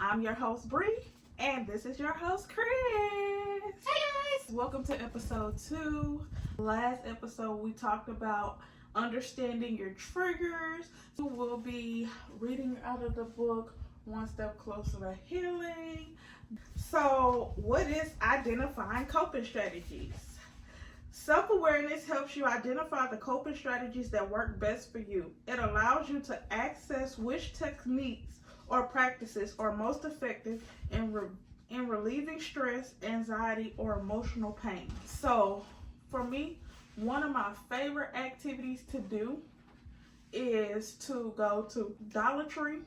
I'm your host, Bree, and this is your host, Chris. Hey guys! Welcome to episode 2. Last episode, we talked about understanding your triggers. We'll be reading out of the book, One Step Closer to Healing. So, what is identifying coping strategies? Self-awareness helps you identify the coping strategies that work best for you. It allows you to access which techniques or practices are most effective in relieving stress, anxiety, or emotional pain. So, for me, one of my favorite activities to do is to go to Dollar Tree,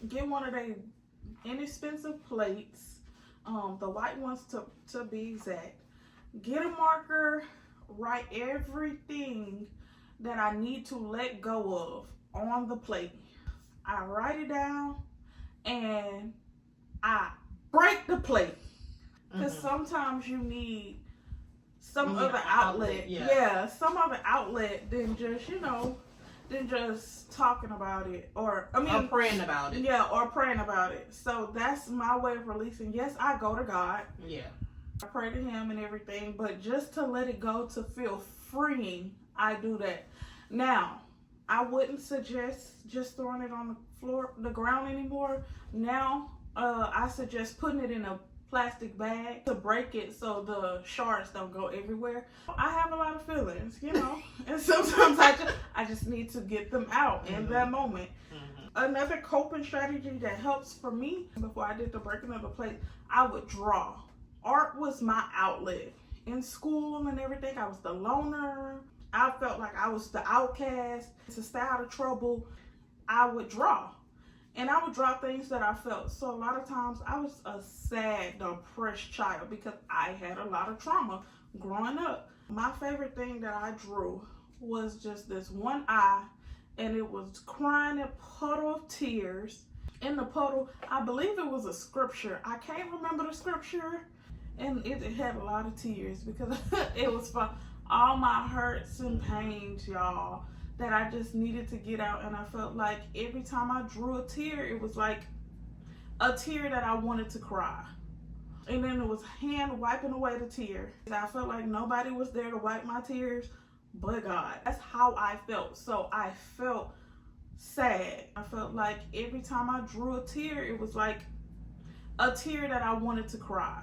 get one of their inexpensive plates, the white ones to be exact. Get a marker, write everything that I need to let go of on the plate. I write it down and I break the plate. Because sometimes you need some other outlet. Some other outlet than just talking about it. Or praying about it. Yeah, or praying about it. So that's my way of releasing. Yes, I go to God. Yeah. I pray to him and everything, but just to let it go, to feel freeing, I do that. Now, I wouldn't suggest just throwing it on the ground anymore. Now, I suggest putting it in a plastic bag to break it so the shards don't go everywhere. I have a lot of feelings, and sometimes I just need to get them out in that moment. Another coping strategy that helps for me, before I did the breaking of the plate, I would draw. Art was my outlet. In school and everything, I was the loner. I felt like I was the outcast. To stay out of trouble, I would draw. And I would draw things that I felt. So a lot of times I was a sad, depressed child because I had a lot of trauma growing up. My favorite thing that I drew was just this one eye, and it was crying a puddle of tears. In the puddle, I believe it was a scripture. I can't remember the scripture. And it had a lot of tears because it was for all my hurts and pains, y'all, that I just needed to get out. And I felt like every time I drew a tear, it was like a tear that I wanted to cry. And then it was hand wiping away the tear. I felt like nobody was there to wipe my tears but God. That's how I felt. So I felt sad. I felt like every time I drew a tear, it was like a tear that I wanted to cry.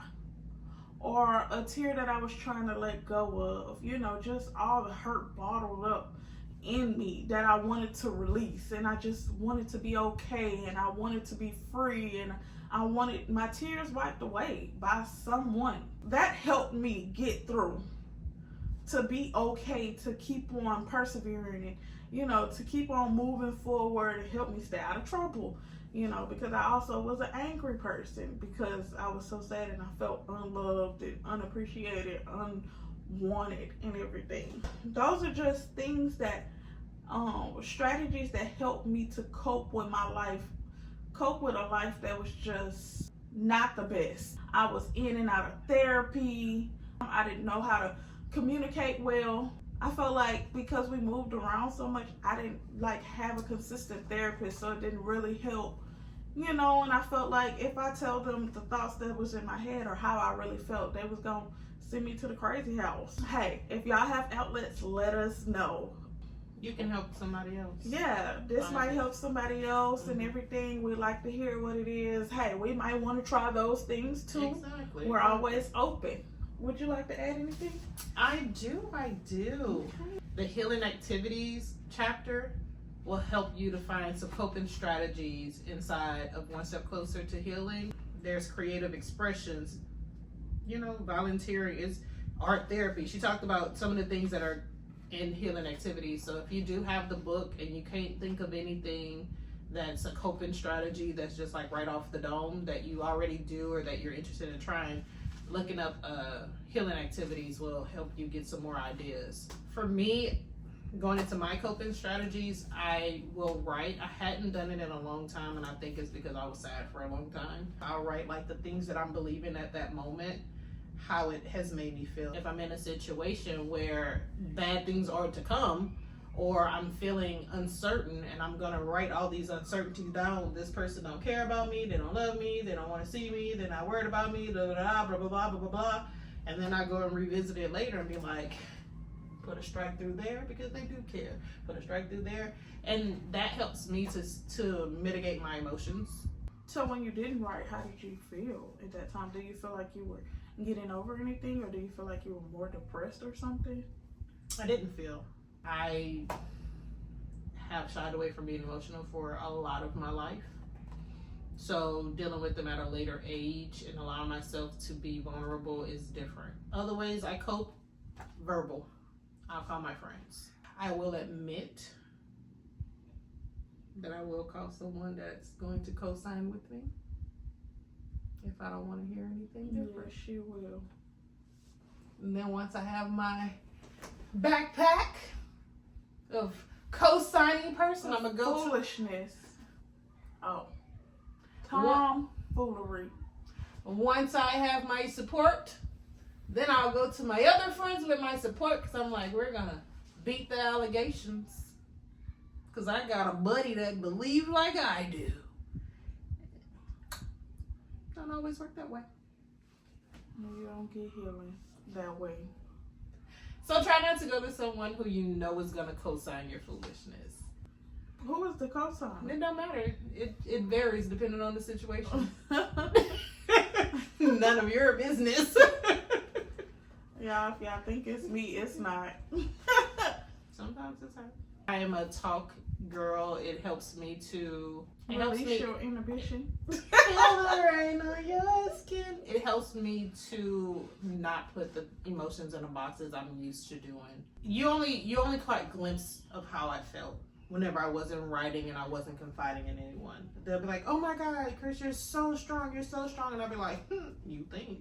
Or a tear that I was trying to let go of, just all the hurt bottled up in me that I wanted to release. And I just wanted to be okay, and I wanted to be free, and I wanted my tears wiped away by someone. That helped me get through, to be okay, to keep on persevering, and, to keep on moving forward and help me stay out of trouble. Because I also was an angry person because I was so sad and I felt unloved and unappreciated, unwanted, and everything. Those are just things that, strategies that helped me to cope with my life, cope with a life that was just not the best. I was in and out of therapy. I didn't know how to communicate well. I felt like because we moved around so much, I didn't have a consistent therapist, so it didn't really help, and I felt like if I tell them the thoughts that was in my head or how I really felt, they was gonna send me to the crazy house. Hey, if y'all have outlets, let us know. You can help somebody else. Yeah, this might help somebody else and everything. We'd like to hear what it is. Hey, we might want to try those things too. Exactly. We're always open. Would you like to add anything? I do. Okay. The healing activities chapter will help you to find some coping strategies inside of One Step Closer to Healing. There's creative expressions, volunteering is art therapy. She talked about some of the things that are in healing activities. So if you do have the book and you can't think of anything that's a coping strategy that's just like right off the dome that you already do or that you're interested in trying, looking up healing activities will help you get some more ideas. For me, going into my coping strategies, I will write. I hadn't done it in a long time, and I think it's because I was sad for a long time. I'll write the things that I'm believing at that moment, how it has made me feel. If I'm in a situation where bad things are to come, or I'm feeling uncertain and I'm gonna write all these uncertainties down. This person don't care about me, they don't love me, they don't want to see me, they're not worried about me, blah, blah, blah, blah, blah, blah, blah, blah. And then I go and revisit it later and be like, put a strike through there because they do care. Put a strike through there. And that helps me to mitigate my emotions. So when you didn't write, how did you feel at that time? Do you feel like you were getting over anything, or do you feel like you were more depressed or something? I didn't feel. I have shied away from being emotional for a lot of my life. So dealing with them at a later age and allowing myself to be vulnerable is different. Other ways I cope, verbal. I'll call my friends. I will admit that I will call someone that's going to co-sign with me if I don't want to hear anything different. Yes, she will. And then once I have my backpack of co-signing person, I'm gonna go foolishness. Once I have my support, then I'll go to my other friends with my support, because I'm like, we're gonna beat the allegations. Because I got a buddy that believes like I do. Don't always work that way. You don't get healing that way. So try not to go to someone who you know is going to co-sign your foolishness. Who is the co-signer? It don't matter. It varies depending on the situation. None of your business. Yeah, if y'all think it's me, it's not. Sometimes it's her. I am a talk girl. It helps me to release your inhibition. Right on your skin. It helps me to not put the emotions in the boxes I'm used to doing. You only caught a glimpse of how I felt whenever I wasn't writing and I wasn't confiding in anyone. They'll be like, "Oh my God, Chris, you're so strong. You're so strong," and I'll be like, "You think?"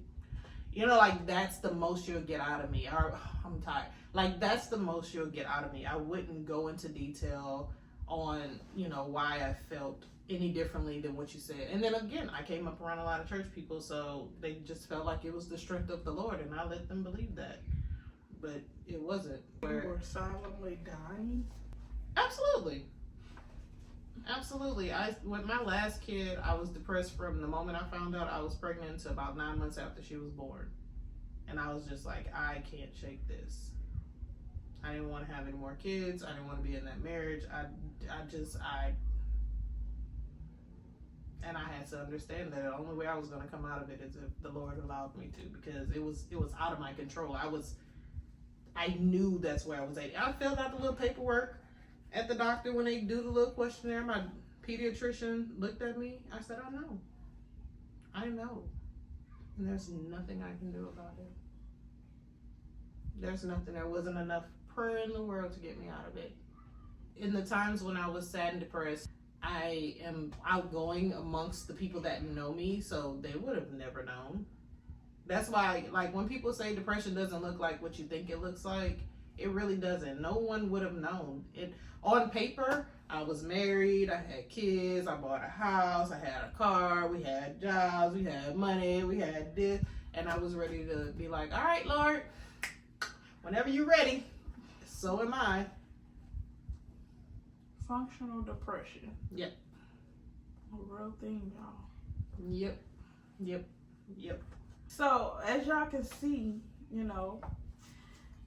You know, like that's the most you'll get out of me. Or I'm tired. Like that's the most you'll get out of me. I wouldn't go into detail on, why I felt any differently than what you said. And then again, I came up around a lot of church people, so they just felt like it was the strength of the Lord, and I let them believe that. But it wasn't. You were silently dying? Absolutely. Absolutely. With my last kid, I was depressed from the moment I found out I was pregnant to about 9 months after she was born. And I was just like, I can't shake this. I didn't want to have any more kids. I didn't want to be in that marriage. And I had to understand that the only way I was going to come out of it is if the Lord allowed me to, because it was out of my control. I knew that's where I was at. I filled out the little paperwork at the doctor when they do the little questionnaire. My pediatrician looked at me. I said, I know. And there's nothing I can do about it. There's nothing. There wasn't enough prayer in the world to get me out of it. In the times when I was sad and depressed, I am outgoing amongst the people that know me, so they would have never known. That's why, like, when people say depression doesn't look like what you think it looks like, it really doesn't. No one would have known. On paper, I was married, I had kids, I bought a house, I had a car, we had jobs, we had money, we had this, and I was ready to be like, all right, Lord, whenever you're ready, so am I. Functional depression. Yep. A real thing, y'all. Yep. So, as y'all can see,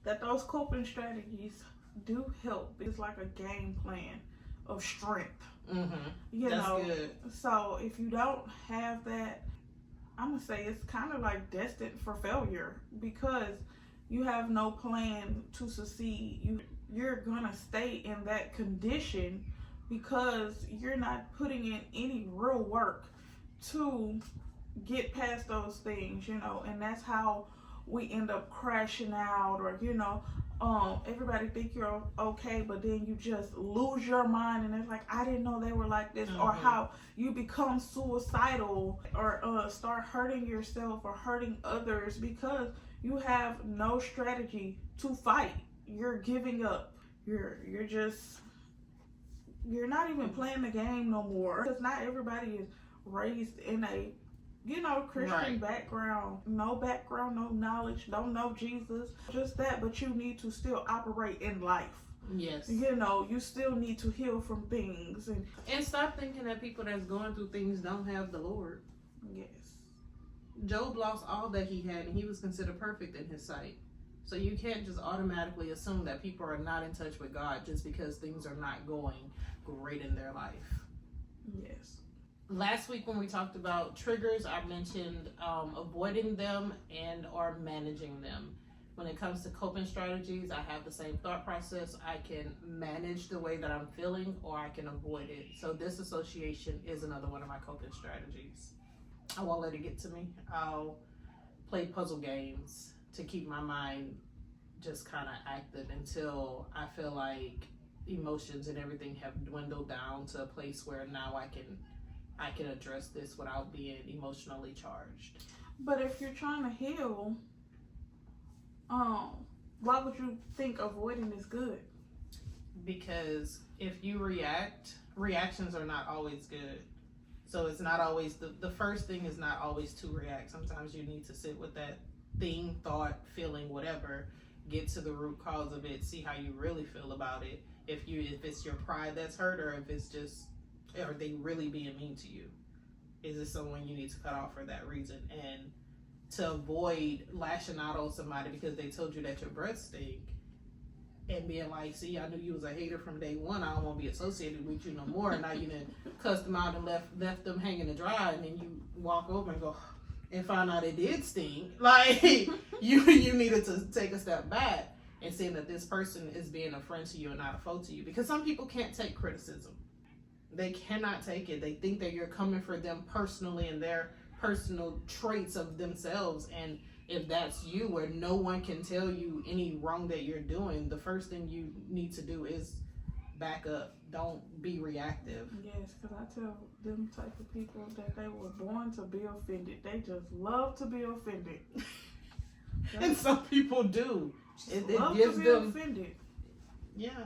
that those coping strategies do help. It's like a game plan of strength. Mm-hmm. That's good. So, if you don't have that, I'm going to say it's kind of like destined for failure, because you have no plan to succeed. You're going to stay in that condition because you're not putting in any real work to get past those things, and that's how we end up crashing out, or everybody think you're okay, but then you just lose your mind, and it's like, I didn't know they were like this. Mm-hmm. Or how you become suicidal, or start hurting yourself or hurting others because you have no strategy to fight. You're giving up. You're not even playing the game no more, because not everybody is raised in a Christian background. No background, no knowledge, don't know Jesus, just that, but you need to still operate in life. Yes. You know, you still need to heal from things. And stop thinking that people that's going through things don't have the Lord. Yes. Job lost all that he had, and he was considered perfect in his sight. So you can't just automatically assume that people are not in touch with God just because things are not going great in their life. Yes. Last week when we talked about triggers, I mentioned avoiding them and or managing them. When it comes to coping strategies, I have the same thought process. I can manage the way that I'm feeling, or I can avoid it. So disassociation is another one of my coping strategies. I won't let it get to me. I'll play puzzle games to keep my mind just kind of active until I feel like emotions and everything have dwindled down to a place where now I can address this without being emotionally charged. But if you're trying to heal, why would you think avoiding is good? Because if you reactions are not always good. So it's not always, the first thing is not always to react. Sometimes you need to sit with that thing, thought, feeling, whatever, get to the root cause of it, see how you really feel about it. If it's your pride that's hurt, or if it's just, are they really being mean to you? Is it someone you need to cut off for that reason? And to avoid lashing out on somebody because they told you that your breath stink, and being like, see, I knew you was a hater from day one, I don't want to be associated with you no more, and now you done cussed them out and left them hanging to dry, and then you walk over and go and find out it did stink. Like, you needed to take a step back and see that this person is being a friend to you and not a foe to you. Because some people can't take criticism. They cannot take it. They think that you're coming for them personally and their personal traits of themselves. And if that's you, where no one can tell you any wrong that you're doing, the first thing you need to do is back up. Don't be reactive. Yes, because I tell them type of people that they were born to be offended. They just love to be offended. And some people do. It love gives to be them offended. Yeah.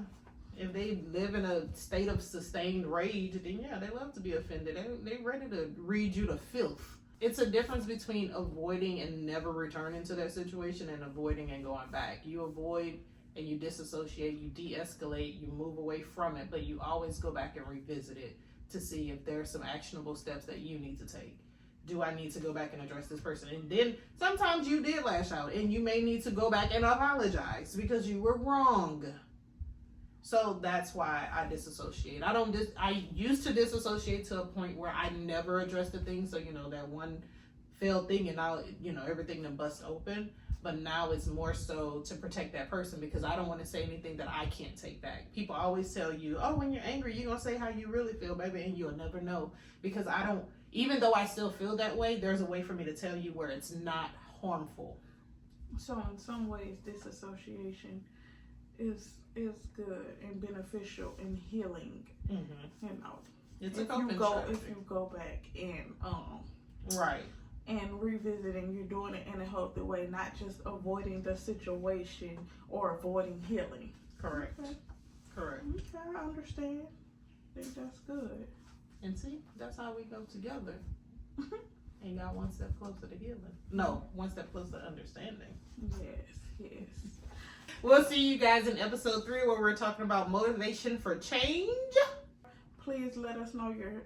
If they live in a state of sustained rage, then yeah, they love to be offended. They ready to read you to filth. It's a difference between avoiding and never returning to that situation and avoiding and going back. You avoid and you disassociate, you de-escalate, you move away from it, but you always go back and revisit it to see if there's some actionable steps that you need to take. Do I need to go back and address this person? And then sometimes you did lash out and you may need to go back and apologize because you were wrong. So that's why I disassociate. I used to disassociate to a point where I never addressed the thing. So, that one failed thing and now, everything then bust open. But now it's more so to protect that person because I don't want to say anything that I can't take back. People always tell you, oh, when you're angry, you're going to say how you really feel, baby. And you'll never know because even though I still feel that way, there's a way for me to tell you where it's not harmful. So in some ways, disassociation is good and beneficial in healing. Mm-hmm. It's if a coping strategy. If you go back and right. And revisiting, you're doing it in a healthy way, not just avoiding the situation or avoiding healing. Correct. Okay. Correct. Okay, I understand. I think that's good. And see, that's how we go together. And got one step closer to healing. No, one step closer to understanding. Yes. We'll see you guys in episode 3 where we're talking about motivation for change. Please let us know your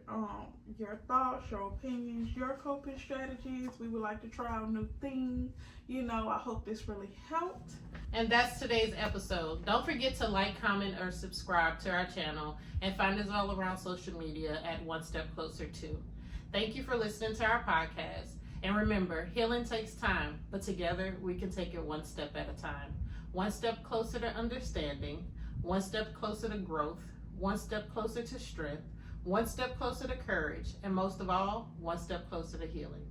thoughts, your opinions, your coping strategies. We would like to try out new things. I hope this really helped. And that's today's episode. Don't forget to like, comment, or subscribe to our channel and find us all around social media at One Step Closer To. Thank you for listening to our podcast. And remember, healing takes time, but together we can take it one step at a time. One step closer to understanding, one step closer to growth, one step closer to strength, one step closer to courage, and most of all, one step closer to healing.